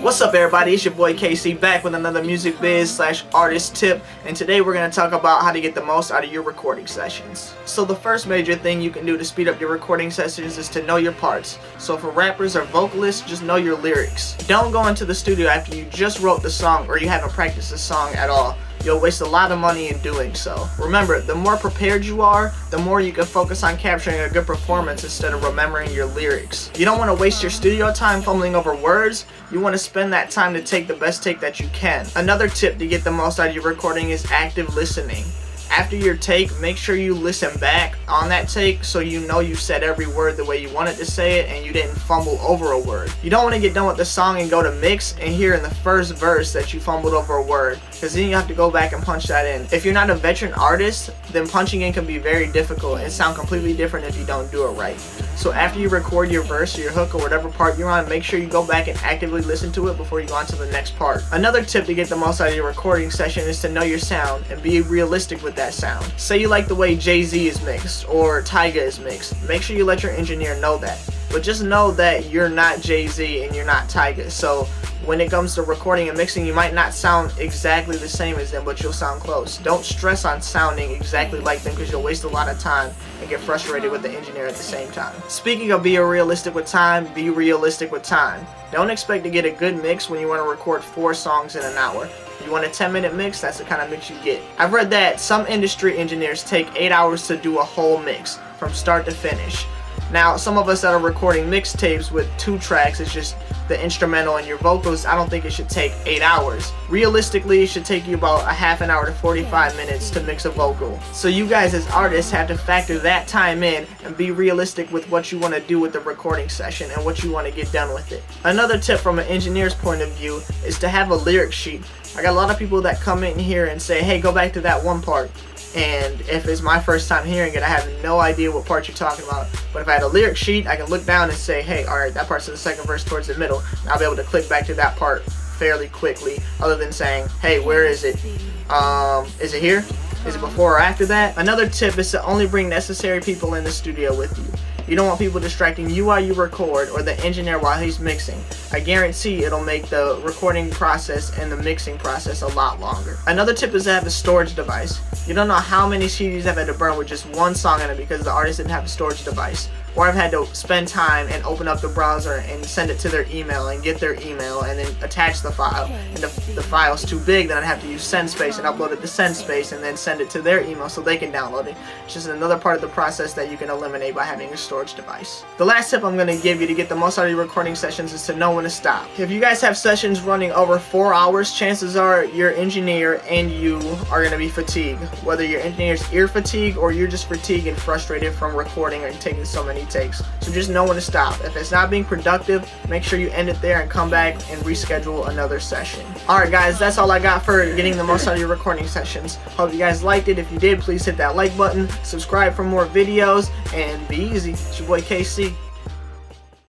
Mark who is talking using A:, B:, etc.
A: What's up everybody, it's your boy KC back with another music biz / artist tip, and today we're going to talk about how to get the most out of your recording sessions. So the first major thing you can do to speed up your recording sessions is to know your parts. So for rappers or vocalists, just know your lyrics. Don't go into the studio after you just wrote the song or you haven't practiced the song at all. You'll waste a lot of money in doing so. Remember, the more prepared you are, the more you can focus on capturing a good performance instead of remembering your lyrics. You don't want to waste your studio time fumbling over words. You want to spend that time to take the best take that you can. Another tip to get the most out of your recording is active listening. After your take, make sure you listen back on that take so you know you said every word the way you wanted to say it and you didn't fumble over a word. You don't want to get done with the song and go to mix and hear in the first verse that you fumbled over a word, because then you have to go back and punch that in. If you're not a veteran artist, then punching in can be very difficult and sound completely different if you don't do it right. So after you record your verse or your hook or whatever part you're on, make sure you go back and actively listen to it before you go on to the next part. Another tip to get the most out of your recording session is to know your sound and be realistic with that sound. Say you like the way Jay-Z is mixed or Tyga is mixed. Make sure you let your engineer know that. But just know that you're not Jay-Z and you're not Tyga. So when it comes to recording and mixing, you might not sound exactly the same as them, but you'll sound close. Don't stress on sounding exactly like them because you'll waste a lot of time and get frustrated with the engineer at the same time. Speaking of being realistic with time, be realistic with time. Don't expect to get a good mix when you want to record 4 songs in an hour. You want a 10-minute mix, that's the kind of mix you get. I've read that some industry engineers take 8 hours to do a whole mix from start to finish. Now, some of us that are recording mixtapes with 2 tracks, it's just the instrumental and your vocals, I don't think it should take 8 hours. Realistically, it should take you about a half an hour to 45 minutes to mix a vocal. So you guys as artists have to factor that time in and be realistic with what you want to do with the recording session and what you want to get done with it. Another tip from an engineer's point of view is to have a lyric sheet. I got a lot of people that come in here and say, hey, go back to that one part. And if it's my first time hearing it, I have no idea what part you're talking about. But if I had a lyric sheet, I can look down and say, hey, alright, that part's in the second verse towards the middle. And I'll be able to click back to that part fairly quickly, other than saying, hey, where is it? Is it here? Is it before or after that? Another tip is to only bring necessary people in the studio with you. You don't want people distracting you while you record or the engineer while he's mixing. I guarantee it'll make the recording process and the mixing process a lot longer. Another tip is to have a storage device. You don't know how many CDs I've had to burn with just one song in it because the artist didn't have a storage device. Or I've had to spend time and open up the browser and send it to their email and get their email and then attach the file. And if the file's too big, then I'd have to use SendSpace and upload it to SendSpace and then send it to their email so they can download it. It's just another part of the process that you can eliminate by having a storage device. The last tip I'm going to give you to get the most out of your recording sessions is to know when to stop. If you guys have sessions running over 4 hours, chances are your engineer and you are going to be fatigued. Whether your engineer's ear fatigue or you're just fatigued and frustrated from recording and taking so many takes. So just know when to stop. If it's not being productive, make sure you end it there and come back and reschedule another session. Alright guys, that's all I got for getting the most out of your recording sessions. Hope you guys liked it. If you did, please hit that like button, subscribe for more videos, and be easy. It's your boy KC.